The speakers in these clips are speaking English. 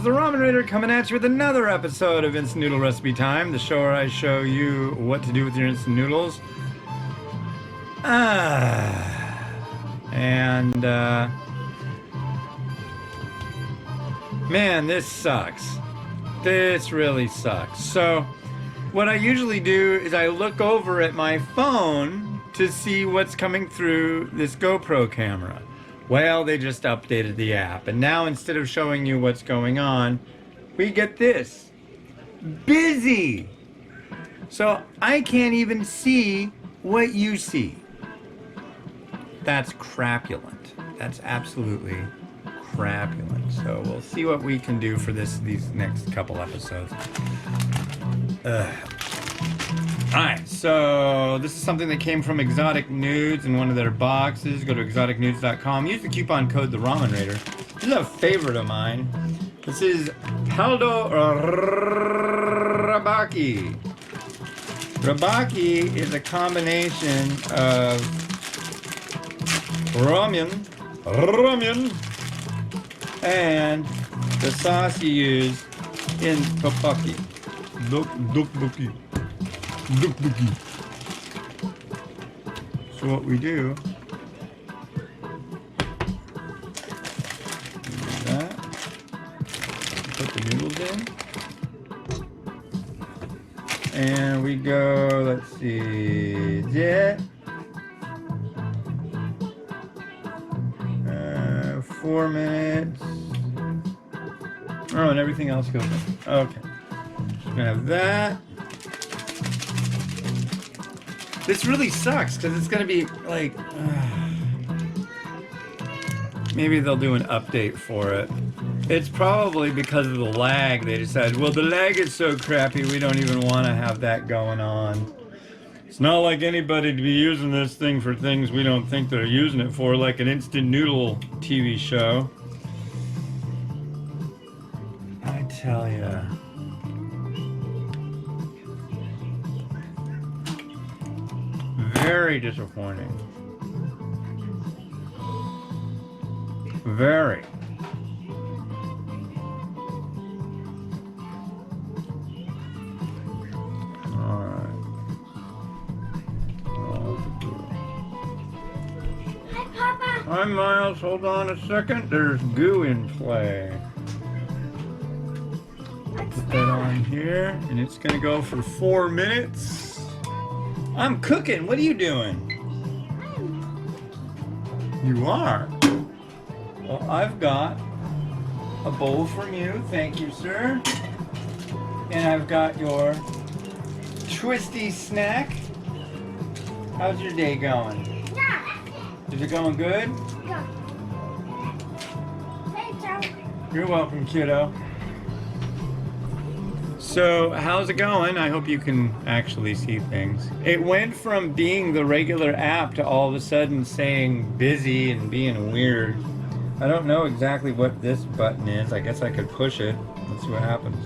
the Ramen Raider coming at you with another episode of Instant Noodle Recipe Time, the show where I show you what to do with your instant noodles. Man, this sucks. This really sucks. So, what I usually do is I look over at my phone to see what's coming through this GoPro camera. Well, they just updated the app, and now instead of showing you what's going on, we get this. Busy! So I can't even see what you see. That's crapulent. That's absolutely crapulent. So we'll see what we can do for these next couple episodes. Alright, so this is something that came from Exotic Nudes in one of their boxes. Go to exoticnudes.com. Use the coupon code The Ramen Raider. This is a favorite of mine. This is Paldo Rabokki. Rabokki is a combination of ramen, and the sauce you use in tteokbokki. Tteokbokki. So what we do is that, put the noodles in, and we go, let's see, 4 minutes. Oh, and everything else goes in. Okay, so we have that. This really sucks because it's going to be like, maybe they'll do an update for it. It's probably because of the lag. They decided, well, the lag is so crappy, we don't even want to have that going on. It's not like anybody to be using this thing for things we don't think they're using it for, like an instant noodle TV show. I tell ya. Very disappointing. Very. Alright. Hi, Papa. Hi, Miles. Hold on a second. There's goo in play. Put that on here, and it's going to go for 4 minutes. I'm cooking. What are you doing? You are? Well, I've got a bowl from you. Thank you, sir. And I've got your twisty snack. How's your day going? Is it going good? Yeah. Thanks, Joe. You're welcome, kiddo. So, how's it going? I hope you can actually see things. It went from being the regular app to all of a sudden saying busy and being weird. I don't know exactly what this button is. I guess I could push it. Let's see what happens.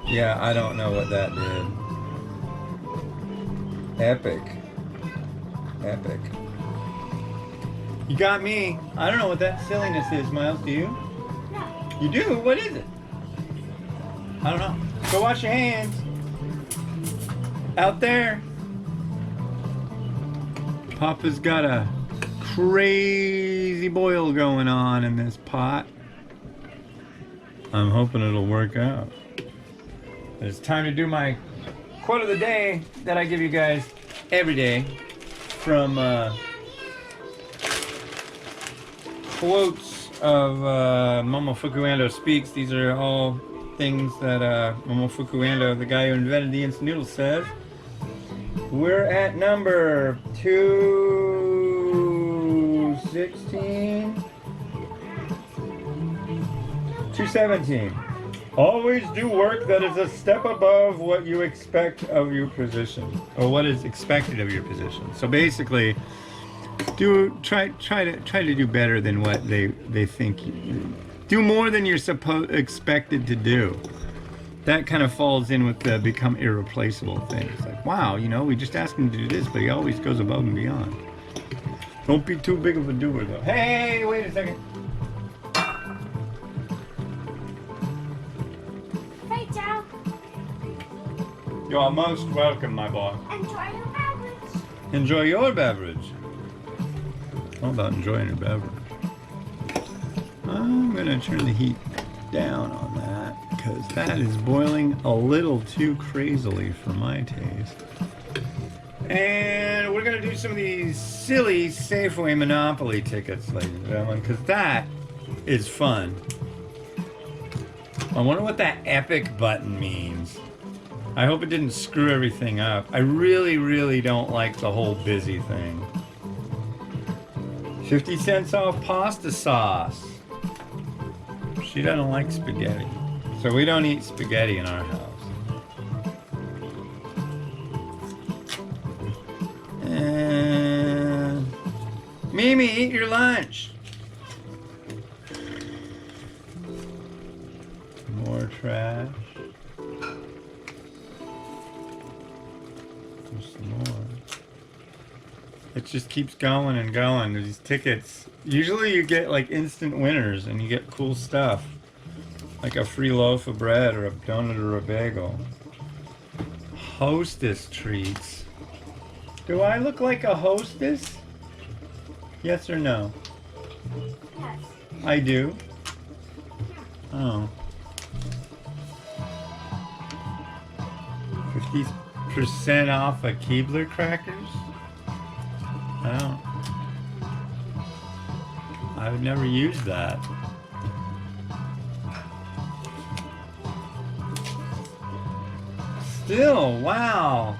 Yeah, I don't know what that did. Epic. Epic. You got me. I don't know what that silliness is, Miles. Do you? No. You do? What is it? I don't know. Go wash your hands. Out there. Papa's got a crazy boil going on in this pot. I'm hoping it'll work out. It's time to do my quote of the day that I give you guys every day from quotes of Momofuku Ando Speaks. These are all things that Momofuku Ando, the guy who invented the instant noodle, says. We're at number 216, 217. Always do work that is a step above what you expect of your position, or what is expected of your position. So basically, try to do better than what they think you do. More than you're expected to do. That kind of falls in with the become irreplaceable thing. It's like, wow, you know, we just asked him to do this, but he always goes above and beyond. Don't be too big of a doer, though. Hey, wait a second. You are most welcome, my boy. Enjoy your beverage. Enjoy your beverage. How about enjoying your beverage? I'm gonna turn the heat down on that because that is boiling a little too crazily for my taste. And we're gonna do some of these silly Safeway Monopoly tickets, ladies and gentlemen, because that is fun. I wonder what that epic button means. I hope it didn't screw everything up. I really, really don't like the whole busy thing. 50 cents off pasta sauce. She doesn't like spaghetti. So we don't eat spaghetti in our house. And Mimi, eat your lunch. More trash. There's some more. It just keeps going and going. These tickets. Usually you get like instant winners and you get cool stuff. Like a free loaf of bread or a donut or a bagel. Hostess treats. Do I look like a hostess? Yes or no? Yes. I do? Oh. 50% off a Keebler crackers? Oh. I would never use that. Still, wow.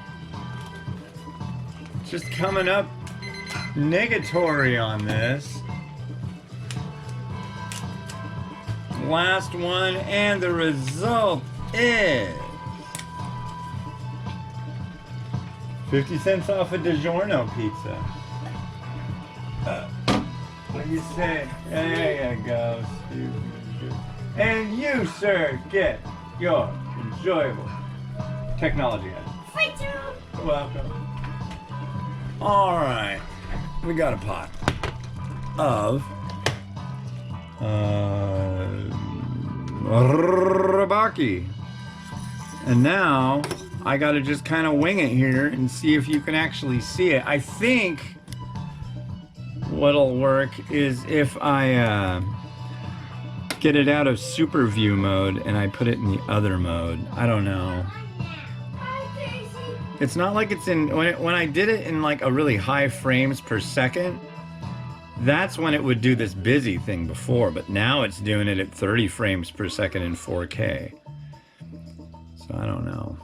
Just coming up negatory on this. Last one, and the result is 50 cents off a DiGiorno pizza. What do you say? There you go, stupid. And you, sir, get your enjoyable technology item. Free too. You're welcome. All right, we got a pot of Rabokki, and now I got to just kind of wing it here and see if you can actually see it. I think what'll work is if I get it out of super view mode and I put it in the other mode. I don't know. It's not like it's in, when I did it in like a really high frames per second, that's when it would do this busy thing before, but now it's doing it at 30 frames per second in 4K. So I don't know.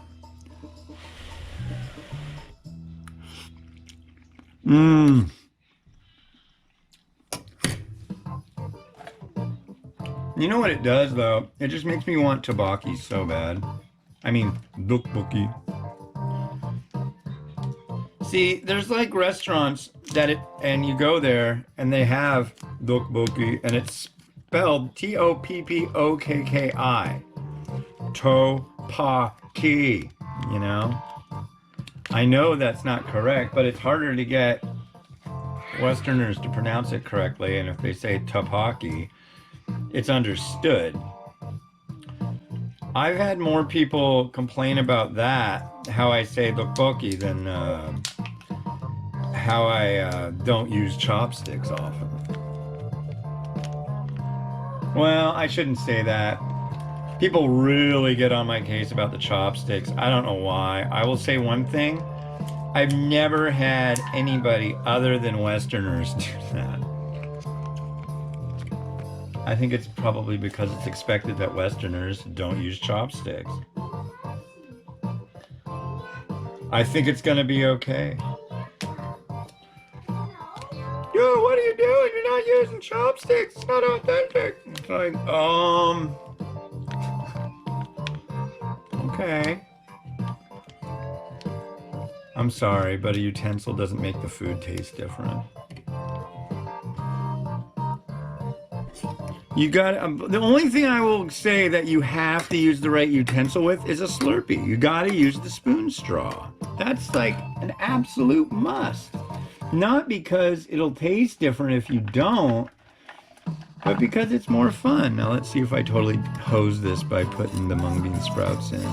You know what it does though? It just makes me want tteokbokki so bad. I mean, tteokbokki. See, there's like restaurants that and you go there and they have tteokbokki and it's spelled T-O-P-P-O-K-K-I. Tteokbokki, you know? I know that's not correct, but it's harder to get Westerners to pronounce it correctly, and if they say tteokbokki, it's understood. I've had more people complain about that, how I say tteokbokki, than how I don't use chopsticks often. Well, I shouldn't say that. People really get on my case about the chopsticks. I don't know why. I will say one thing. I've never had anybody other than Westerners do that. I think it's probably because it's expected that Westerners don't use chopsticks. I think it's gonna be okay. Yo, what are you doing? You're not using chopsticks. It's not authentic. It's like, okay. I'm sorry, but a utensil doesn't make the food taste different. You got the only thing I will say that you have to use the right utensil with is a Slurpee. You got to use the spoon straw. That's like an absolute must. Not because it'll taste different if you don't, but because it's more fun. Now let's see if I totally hose this by putting the mung bean sprouts in.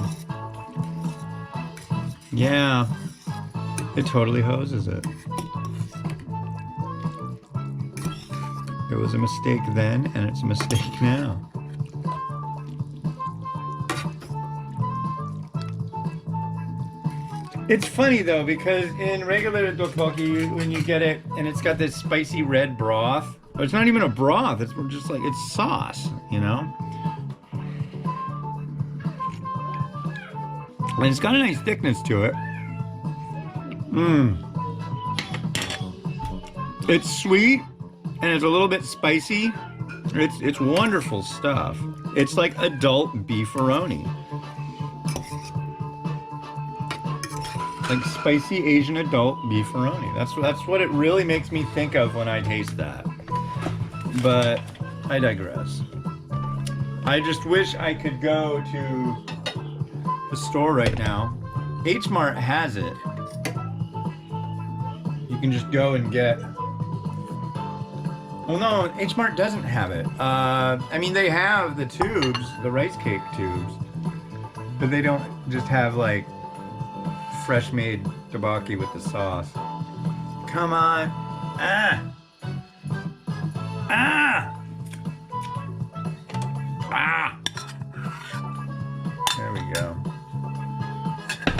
Yeah, it totally hoses it. It was a mistake then, and it's a mistake now. It's funny though, because in regular tteokbokki, when you get it and it's got this spicy red broth, but it's not even a broth, it's just like, it's sauce, you know? And it's got a nice thickness to it. Mmm. It's sweet and it's a little bit spicy. It's wonderful stuff. It's like adult beefaroni. Like spicy Asian adult beefaroni. That's what it really makes me think of when I taste that. But I digress. I just wish I could go to the store right now. H Mart has it. You can just go and get. Well, no, H Mart doesn't have it. I mean, they have the tubes, the rice cake tubes, but they don't just have like fresh made tteokbokki with the sauce. Come on. Ah. Ah. Ah. There we go.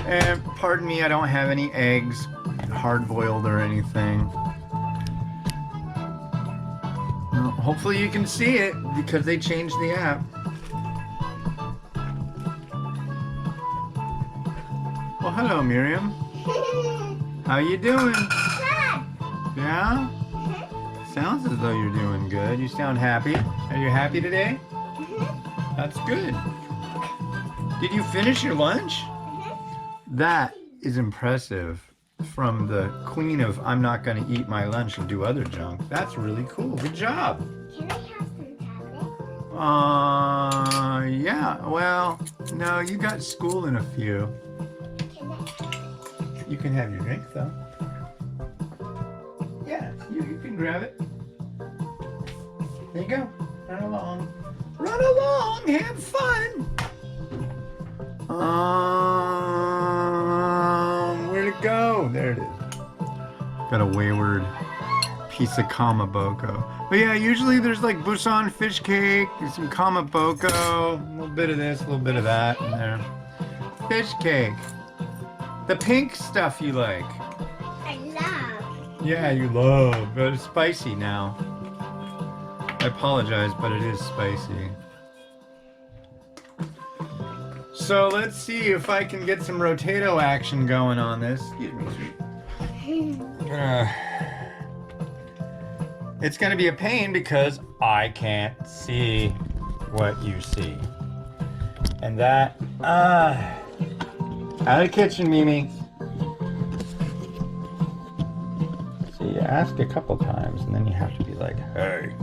And pardon me, I don't have any eggs, hard boiled or anything. Well, hopefully you can see it because they changed the app. Well, hello, Miriam. How you doing? Yeah? Sounds as though you're doing good. You sound happy. Are you happy today? That's good. Did you finish your lunch? That is impressive. From the queen of I'm not going to eat my lunch and do other junk. That's really cool. Good job. Can I have some tablet? Yeah. Well, no, you got school in a few. Can I? You can have your drink, though. Yeah, you can grab it. There you go. Run along. Run along. Have fun. Where'd it go? There it is. Got a wayward piece of kamaboko. But yeah, usually there's like Busan fish cake, and some kamaboko, a little bit of this, a little bit of that in there. Fish cake. The pink stuff you like. I love. Yeah, you love, but it's spicy now. I apologize, but it is spicy. So let's see if I can get some rotato action going on this. Excuse me, sweet. It's gonna be a pain because I can't see what you see. And that, out of the kitchen, Mimi. So you ask a couple times and then you have to be like, hey.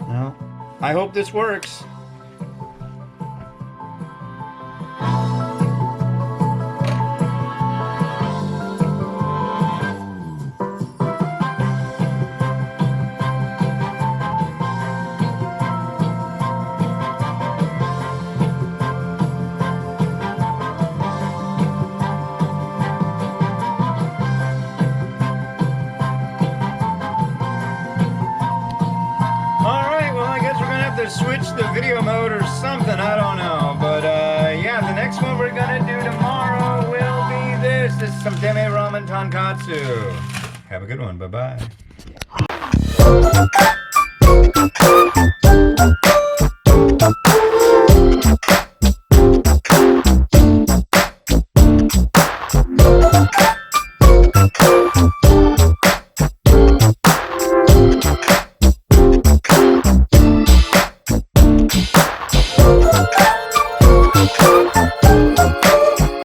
Well, I hope this works. Switch the video mode or something, I don't know. But yeah, the next one we're gonna do tomorrow will be this. This is some Deme Ramen Tonkatsu. Have a good one. Bye-bye.